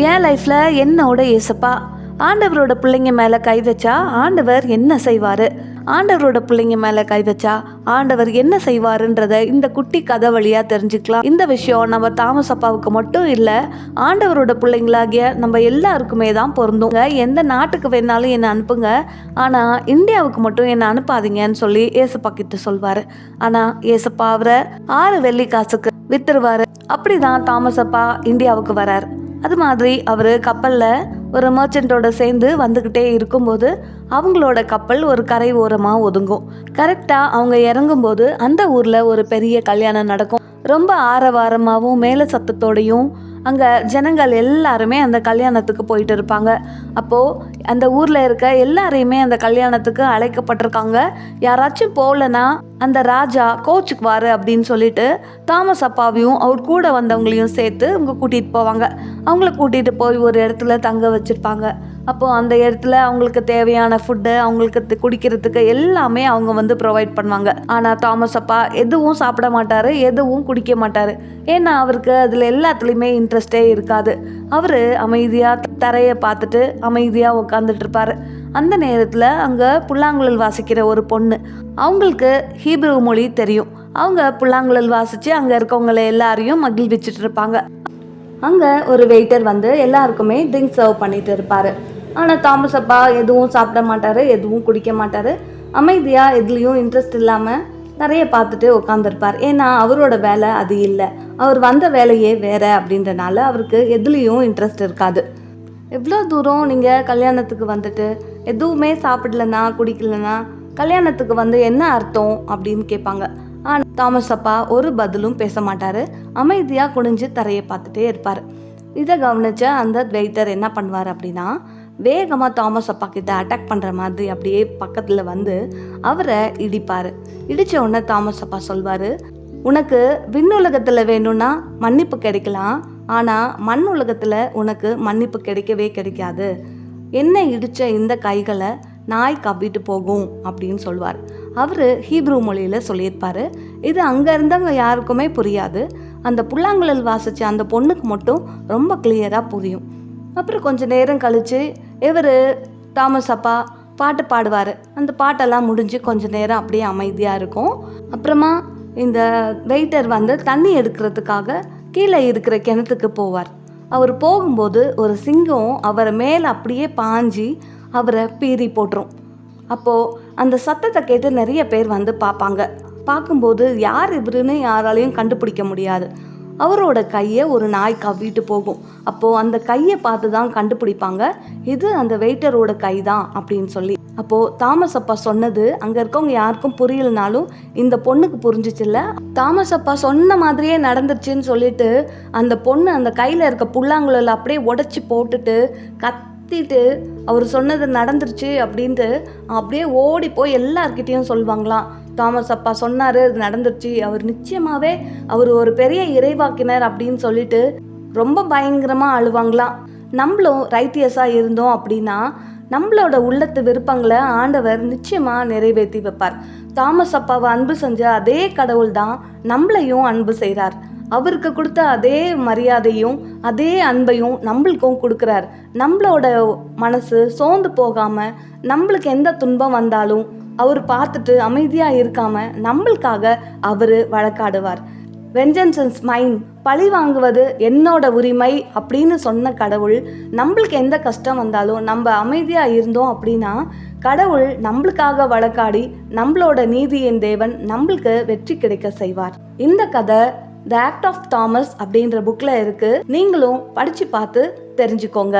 என் லைஃப்ல என்னோட ஏசப்பா ஆண்டவரோட பிள்ளைங்க மேலே கை வச்சா ஆண்டவர் என்ன செய்வார், ஆண்டவரோட பிள்ளைங்க மேலே கை வச்சா ஆண்டவர் என்ன செய்வாருன்றத இந்த குட்டி கதை வழியாக தெரிஞ்சுக்கலாம். இந்த விஷயம் நம்ம தாமஸ் அப்பாவுக்கு மட்டும் இல்லை, ஆண்டவரோட பிள்ளைங்களாகிய நம்ம எல்லாருக்குமே தான் பொருந்துங்க. எந்த நாட்டுக்கு வேணாலும் என்னை அனுப்புங்க, ஆனால் இந்தியாவுக்கு மட்டும் என்னை அனுப்பாதீங்கன்னு சொல்லி ஏசப்பா கிட்ட சொல்வார். ஆனால் ஏசப்பா அவரை 6 வெள்ளி காசுக்கு வித்துருவார். அப்படிதான் தாமஸ் அப்பா இந்தியாவுக்கு வரார். அது மாதிரி அவர் கப்பலில் ஒரு மர்ச்சன்ட்டோட சேர்ந்து வந்துக்கிட்டே இருக்கும்போது அவங்களோட கப்பல் ஒரு கரை ஓரமாக ஒதுங்கும். கரெக்டாக அவங்க இறங்கும்போது அந்த ஊரில் ஒரு பெரிய கல்யாணம் நடக்கும். ரொம்ப ஆரவாரமாகவும் மேலே சத்தத்தோடையும் அங்கே ஜனங்கள் எல்லாருமே அந்த கல்யாணத்துக்கு போயிட்டு இருப்பாங்க. அப்போது அந்த ஊரில் இருக்க எல்லாரையுமே அந்த கல்யாணத்துக்கு அழைக்கப்பட்டிருக்காங்க. யாராச்சும் போகலன்னா அந்த ராஜா கோச்சுக்குவார் அப்படின்னு சொல்லிட்டு தாமஸ் அப்பாவையும் அவர் கூட வந்தவங்களையும் சேர்த்து அவங்க கூட்டிகிட்டு போவாங்க. அவங்கள கூட்டிகிட்டு போய் ஒரு இடத்துல தங்க வச்சுருப்பாங்க. அப்போது அந்த இடத்துல அவங்களுக்கு தேவையான ஃபுட்டு, அவங்களுக்கு குடிக்கிறதுக்கு எல்லாமே அவங்க வந்து ப்ரொவைட் பண்ணுவாங்க. ஆனால் தாமஸ் அப்பா எதுவும் சாப்பிட மாட்டார், எதுவும் குடிக்க மாட்டார். ஏன்னா அவருக்கு அதில் எல்லாத்துலேயுமே இன்ட்ரெஸ்டே இருக்காது. அவர் அமைதியாக தரையை பார்த்துட்டு அமைதியாக உட்காந்துட்டு இருப்பார். அந்த நேரத்தில் அங்கே புல்லாங்குழல் வாசிக்கிற ஒரு பொண்ணு, அவங்களுக்கு ஹீப்ரு மொழி தெரியும். அவங்க புல்லாங்குழல் வாசித்து அங்கே இருக்கவங்களை எல்லாரையும் மகிழ்விச்சுட்டு இருப்பாங்க. அங்கே ஒரு வெயிட்டர் வந்து எல்லாருக்குமே ட்ரிங்க் சர்வ் பண்ணிட்டு இருப்பார். ஆனால் தாமஸ் அப்பா எதுவும் சாப்பிட மாட்டார், எதுவும் குடிக்க மாட்டார். அமைதியாக எதுலேயும் இன்ட்ரெஸ்ட் இல்லாமல் நிறைய பார்த்துட்டு உட்காந்துருப்பார். ஏன்னா அவரோட வேலை அது இல்லை, அவர் வந்த வேலையே வேறு அப்படின்றனால அவருக்கு எதுலேயும் இன்ட்ரெஸ்ட் இருக்காது. எவ்வளோ தூரம் நீங்கள் கல்யாணத்துக்கு வந்துட்டு எதுவுமே சாப்பிடலன்னா குடிக்கலன்னா கல்யாணத்துக்கு வந்து என்ன அர்த்தம் அப்படின்னு கேட்பாங்க. ஆனால் தாமஸ் அப்பா ஒரு பதிலும் பேச மாட்டார், அமைதியாக குனிஞ்சு தரையை பார்த்துட்டே இருப்பார். இதை கவனிச்ச அந்த வெயிட்டர் என்ன பண்ணுவார் அப்படின்னா, வேகமாக தாமஸ் அப்பா கிட்ட அட்டாக் பண்ணுற மாதிரி அப்படியே பக்கத்தில் வந்து அவரை இடிப்பார். இடித்த உடனே தாமஸ் அப்பா சொல்வார், உனக்கு விண்ணுலகத்தில் வேணும்னா மன்னிப்பு கிடைக்கலாம், ஆனால் மண் உலகத்தில் உனக்கு மன்னிப்பு கிடைக்கவே கிடைக்காது. என்ன இடித்த இந்த கைகளை நாய் கவ்விட்டு போகும் அப்படின்னு சொல்வார். அவர் ஹீப்ரு மொழியில் சொல்லியிருப்பார். இது அங்கே இருந்தவங்க யாருக்குமே புரியாது, அந்த புல்லாங்குழல் வாசித்த அந்த பொண்ணுக்கு மட்டும் ரொம்ப கிளியராக புரியும். அப்புறம் கொஞ்சம் நேரம் கழித்து இவர் தாமஸ் அப்பா பாட்டு பாடுவார். அந்த பாட்டெல்லாம் முடிஞ்சு கொஞ்சம் நேரம் அப்படியே அமைதியாக இருக்கும். அப்புறமா இந்த வெயிட்டர் வந்து தண்ணி எடுக்கிறதுக்காக கீழே இருக்கிற கிணத்துக்கு போவார். அவர் போகும்போது ஒரு சிங்கம் அவரை மேலே அப்படியே பாஞ்சி அவரை பீறி போட்டுரும். அப்போது அந்த சத்தத்தை கேட்டு நிறைய பேர் வந்து பார்ப்பாங்க. பார்க்கும்போது யார் இவருன்னு யாராலையும் கண்டுபிடிக்க முடியாது. அவரோட கையை ஒரு நாய் கவ்விட்டு போகும். அப்போது அந்த கையை பார்த்து தான் கண்டுபிடிப்பாங்க, இது அந்த வெயிட்டரோட கை தான் அப்படின்னு சொல்லி. அப்போது தாமஸ் அப்பா சொன்னது அங்கே இருக்கவங்க யாருக்கும் புரியலனாலும் இந்த பொண்ணுக்கு புரிஞ்சிச்சுல்ல. தாமஸ் அப்பா சொன்ன மாதிரியே நடந்துருச்சுன்னு சொல்லிட்டு அந்த பொண்ணு அந்த கையில் இருக்க புல்லாங்குழல் அப்படியே உடச்சி போட்டுட்டு கத்திட்டு அவர் சொன்னது நடந்துருச்சு அப்படின்ட்டு அப்படியே ஓடி போய் எல்லார்கிட்டையும் சொல்லுவாங்களாம். தாமஸ் அப்பா சொன்னார், இது நடந்துருச்சு, அவர் நிச்சயமாகவே அவர் ஒரு பெரிய இறைவாக்கினர் அப்படின்னு சொல்லிட்டு ரொம்ப பயங்கரமாக அழுவாங்களாம். நம்மளும் ரைட்டியஸாக இருந்தோம் அப்படின்னா நம்மளோட உள்ளத்து விருப்பங்களை ஆண்டவர் நிச்சயமாக நிறைவேற்றி வைப்பார். தாமஸ் அப்பாவை அன்பு செஞ்ச அதே கடவுள் தான் நம்மளையும் அன்பு செய்கிறார். அவருக்கு கொடுத்த அதே மரியாதையும் அதே அன்பையும் நம்மளுக்கும் கொடுக்குறார். நம்மளோட மனசு சோர்ந்து போகாமல் நம்மளுக்கு எந்த துன்பம் வந்தாலும் அவர் பார்த்துட்டு அமைதியாக இருக்காமல் நம்மளுக்காக அவர் வழக்காடுவார். வெஞ்சன்ஸ் இஸ் மைன், பழி வாங்குவது என்னோட உரிமை அப்படின்னு சொன்ன கடவுள் நம்மளுக்கு எந்த கஷ்டம் வந்தாலும் நம்ம அமைதியாக இருந்தோம் அப்படின்னா கடவுள் நம்மளுக்காக வழக்காடி நம்மளோட நீதியின் தேவன் நம்மளுக்கு வெற்றி கிடைக்க செய்வார். இந்த கதை த ஆக்ட் ஆஃப் தாமஸ் அப்படின்ற புக்கில் இருக்குது. நீங்களும் படித்து பார்த்து தெரிஞ்சுக்கோங்க.